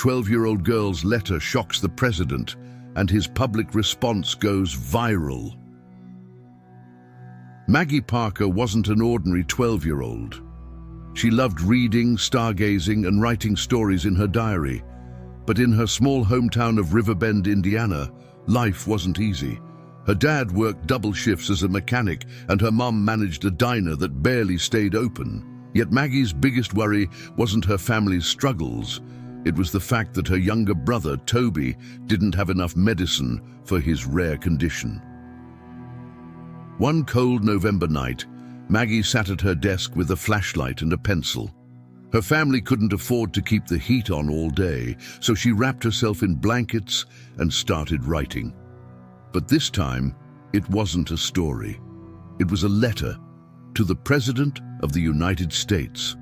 12-year-old girl's letter shocks the president, and his public response goes viral. Maggie Parker wasn't an ordinary 12-year-old. She loved reading, stargazing, and writing stories in her diary. But in her small hometown of Riverbend, Indiana, life wasn't easy. Her dad worked double shifts as a mechanic, and her mom managed a diner that barely stayed open. Yet Maggie's biggest worry wasn't her family's struggles. It was the fact that her younger brother, Toby, didn't have enough medicine for his rare condition. One cold November night, Maggie sat at her desk with a flashlight and a pencil. Her family couldn't afford to keep the heat on all day, so she wrapped herself in blankets and started writing. But this time, it wasn't a story. It was a letter to the President of the United States.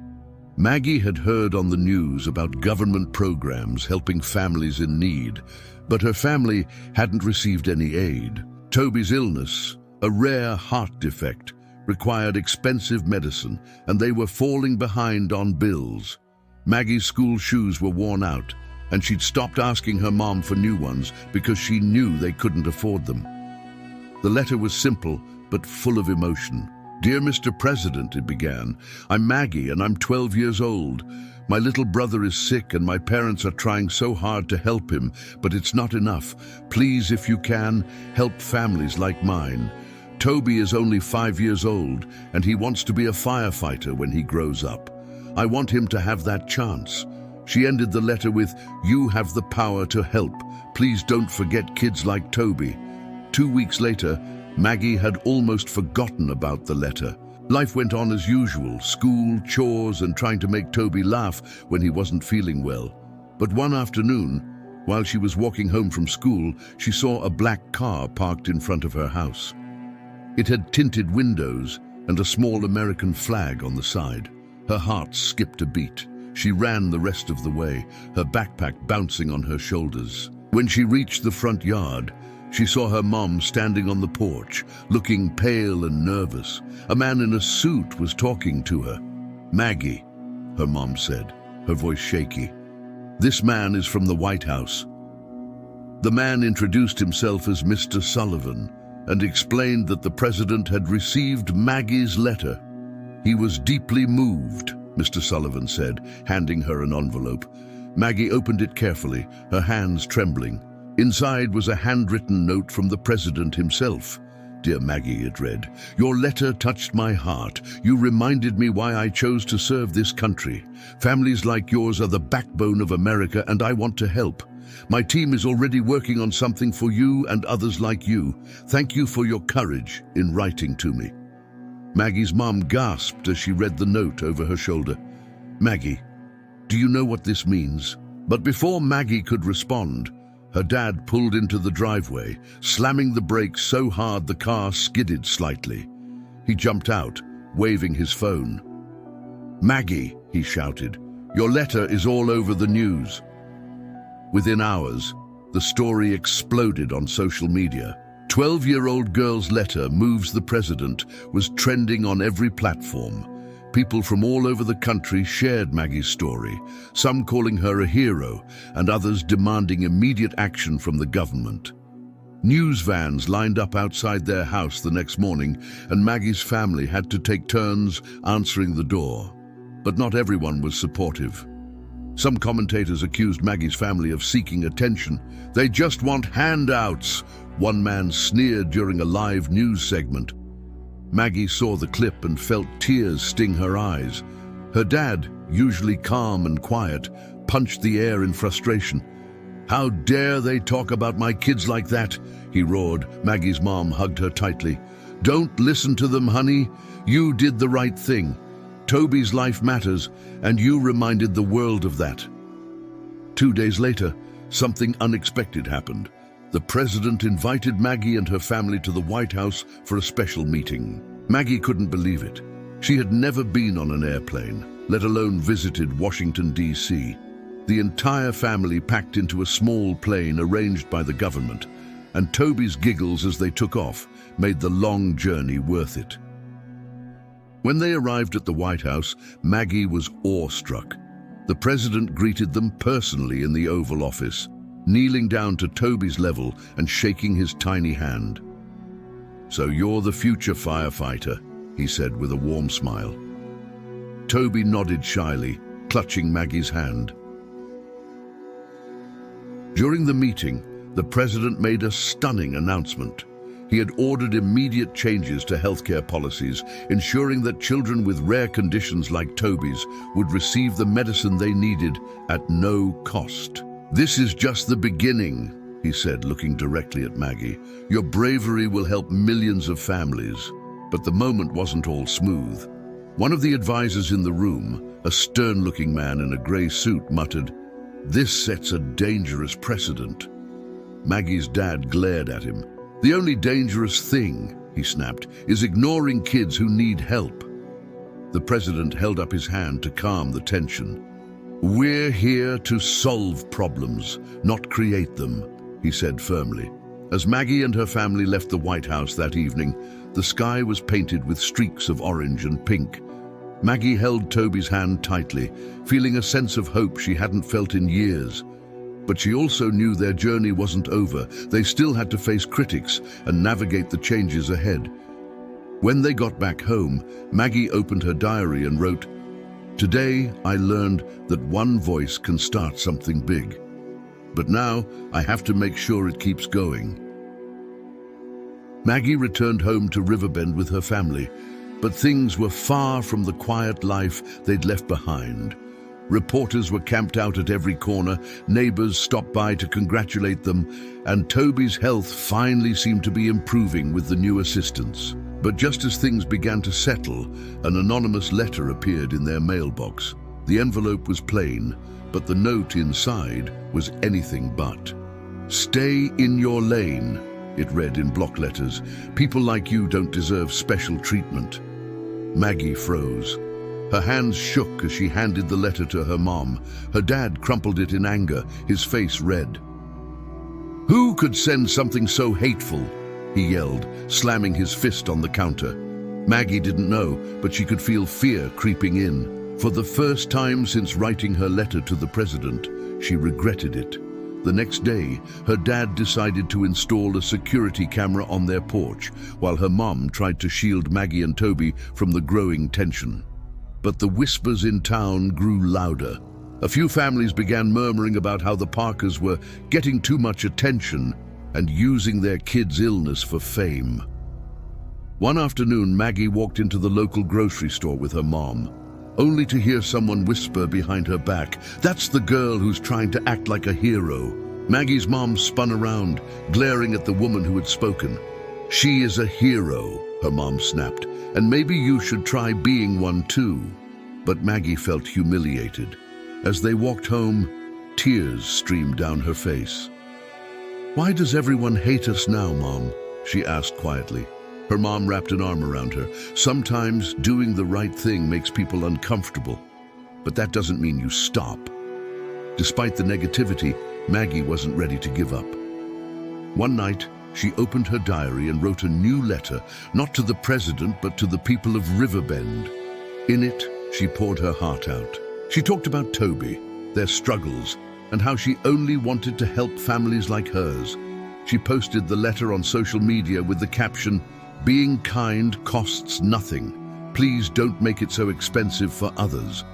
Maggie had heard on the news about government programs helping families in need, but her family hadn't received any aid. Toby's illness, a rare heart defect, required expensive medicine, and they were falling behind on bills. Maggie's school shoes were worn out, and she'd stopped asking her mom for new ones because she knew they couldn't afford them. The letter was simple, but full of emotion. "Dear Mr. President," it began, "I'm Maggie and I'm 12 years old. My little brother is sick and my parents are trying so hard to help him, but it's not enough. Please, if you can, help families like mine. Toby is only 5 years old and he wants to be a firefighter when he grows up. I want him to have that chance." She ended the letter with, "You have the power to help. Please don't forget kids like Toby." 2 weeks later, Maggie had almost forgotten about the letter. Life went on as usual, school, chores, and trying to make Toby laugh when he wasn't feeling well. But one afternoon, while she was walking home from school, she saw a black car parked in front of her house. It had tinted windows and a small American flag on the side. Her heart skipped a beat. She ran the rest of the way, her backpack bouncing on her shoulders. When she reached the front yard, she saw her mom standing on the porch, looking pale and nervous. A man in a suit was talking to her. "Maggie," her mom said, her voice shaky. "This man is from the White House." The man introduced himself as Mr. Sullivan and explained that the president had received Maggie's letter. "He was deeply moved," Mr. Sullivan said, handing her an envelope. Maggie opened it carefully, her hands trembling. Inside was a handwritten note from the president himself. "Dear Maggie," it read, "your letter touched my heart. You reminded me why I chose to serve this country. Families like yours are the backbone of America, and I want to help. My team is already working on something for you and others like you. Thank you for your courage in writing to me." Maggie's mom gasped as she read the note over her shoulder. "Maggie, do you know what this means?" But before Maggie could respond, her dad pulled into the driveway, slamming the brakes so hard the car skidded slightly. He jumped out, waving his phone. "Maggie," he shouted, "your letter is all over the news." Within hours, the story exploded on social media. 12-year-old girl's letter moves the president was trending on every platform. People from all over the country shared Maggie's story, some calling her a hero and others demanding immediate action from the government. News vans lined up outside their house the next morning, and Maggie's family had to take turns answering the door. But not everyone was supportive. Some commentators accused Maggie's family of seeking attention. "They just want handouts," one man sneered during a live news segment. Maggie saw the clip and felt tears sting her eyes. Her dad, usually calm and quiet, punched the air in frustration. "How dare they talk about my kids like that?" he roared. Maggie's mom hugged her tightly. "Don't listen to them, honey. You did the right thing. Toby's life matters, and you reminded the world of that." 2 days later, something unexpected happened. The president invited Maggie and her family to the White House for a special meeting. Maggie couldn't believe it. She had never been on an airplane, let alone visited Washington, D.C. The entire family packed into a small plane arranged by the government, and Toby's giggles as they took off made the long journey worth it. When they arrived at the White House, Maggie was awestruck. The president greeted them personally in the Oval Office, kneeling down to Toby's level and shaking his tiny hand. "So you're the future firefighter," he said with a warm smile. Toby nodded shyly, clutching Maggie's hand. During the meeting, the president made a stunning announcement. He had ordered immediate changes to healthcare policies, ensuring that children with rare conditions like Toby's would receive the medicine they needed at no cost. "This is just the beginning," he said, looking directly at Maggie. "Your bravery will help millions of families." But the moment wasn't all smooth. One of the advisors in the room, a stern-looking man in a grey suit, muttered, "This sets a dangerous precedent." Maggie's dad glared at him. "The only dangerous thing," he snapped, "is ignoring kids who need help." The president held up his hand to calm the tension. "We're here to solve problems, not create them," he said firmly. As Maggie and her family left the White House that evening, the sky was painted with streaks of orange and pink. Maggie held Toby's hand tightly, feeling a sense of hope she hadn't felt in years. But she also knew their journey wasn't over. They still had to face critics and navigate the changes ahead. When they got back home, Maggie opened her diary and wrote, "Today I learned that one voice can start something big. But now I have to make sure it keeps going." Maggie returned home to Riverbend with her family, but things were far from the quiet life they'd left behind. Reporters were camped out at every corner, neighbors stopped by to congratulate them, and Toby's health finally seemed to be improving with the new assistance. But just as things began to settle, an anonymous letter appeared in their mailbox. The envelope was plain, but the note inside was anything but. "Stay in your lane," it read in block letters. "People like you don't deserve special treatment." Maggie froze. Her hands shook as she handed the letter to her mom. Her dad crumpled it in anger, his face red. "Who could send something so hateful?" he yelled, slamming his fist on the counter. Maggie didn't know, but she could feel fear creeping in. For the first time since writing her letter to the president, she regretted it. The next day, her dad decided to install a security camera on their porch, while her mom tried to shield Maggie and Toby from the growing tension. But the whispers in town grew louder. A few families began murmuring about how the Parkers were getting too much attention and using their kids' illness for fame. One afternoon, Maggie walked into the local grocery store with her mom, only to hear someone whisper behind her back, "That's the girl who's trying to act like a hero." Maggie's mom spun around, glaring at the woman who had spoken. "She is a hero," her mom snapped, "and maybe you should try being one too." But Maggie felt humiliated. As they walked home, tears streamed down her face. "Why does everyone hate us now, Mom?" she asked quietly. Her mom wrapped an arm around her. "Sometimes doing the right thing makes people uncomfortable, but that doesn't mean you stop." Despite the negativity, Maggie wasn't ready to give up. One night, she opened her diary and wrote a new letter, not to the president, but to the people of Riverbend. In it, she poured her heart out. She talked about Toby, their struggles, and how she only wanted to help families like hers. She posted the letter on social media with the caption, "Being kind costs nothing. Please don't make it so expensive for others."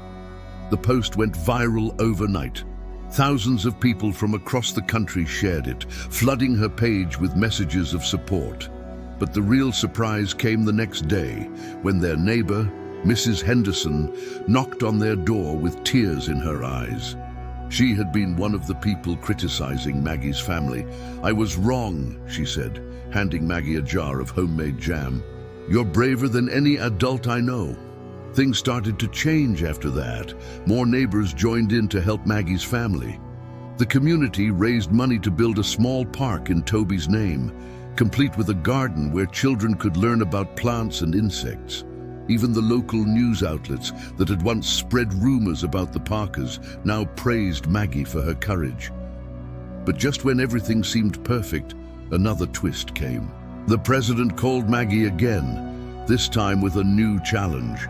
The post went viral overnight. Thousands of people from across the country shared it, flooding her page with messages of support. But the real surprise came the next day, when their neighbor, Mrs. Henderson, knocked on their door with tears in her eyes. She had been one of the people criticizing Maggie's family. "I was wrong," she said, handing Maggie a jar of homemade jam. "You're braver than any adult I know." Things started to change after that. More neighbors joined in to help Maggie's family. The community raised money to build a small park in Toby's name, complete with a garden where children could learn about plants and insects. Even the local news outlets that had once spread rumors about the Parkers now praised Maggie for her courage. But just when everything seemed perfect, another twist came. The president called Maggie again, this time with a new challenge.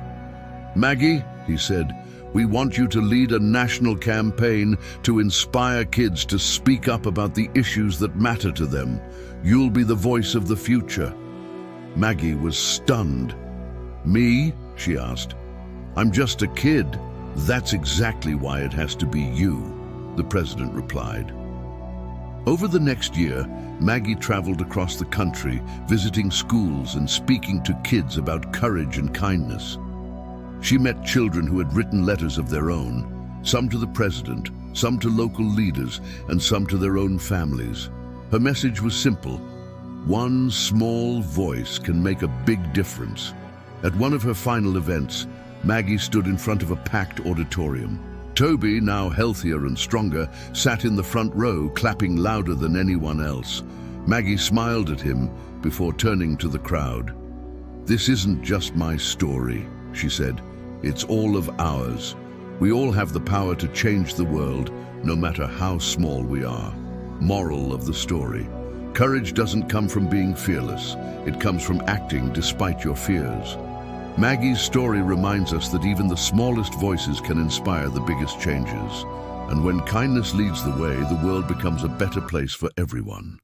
"Maggie," he said, We want you to lead a national campaign to inspire kids to speak up about the issues that matter to them. You'll be the voice of the future." Maggie was stunned. "Me?" she asked. "I'm just a kid." "That's exactly why it has to be you," the president replied. Over the next year, Maggie traveled across the country, visiting schools and speaking to kids about courage and kindness. She met children who had written letters of their own, some to the president, some to local leaders, and some to their own families. Her message was simple: one small voice can make a big difference. At one of her final events, Maggie stood in front of a packed auditorium. Toby, now healthier and stronger, sat in the front row, clapping louder than anyone else. Maggie smiled at him before turning to the crowd. "This isn't just my story," she said. "It's all of ours. We all have the power to change the world, no matter how small we are." Moral of the story: courage doesn't come from being fearless. It comes from acting despite your fears. Maggie's story reminds us that even the smallest voices can inspire the biggest changes. And when kindness leads the way, the world becomes a better place for everyone.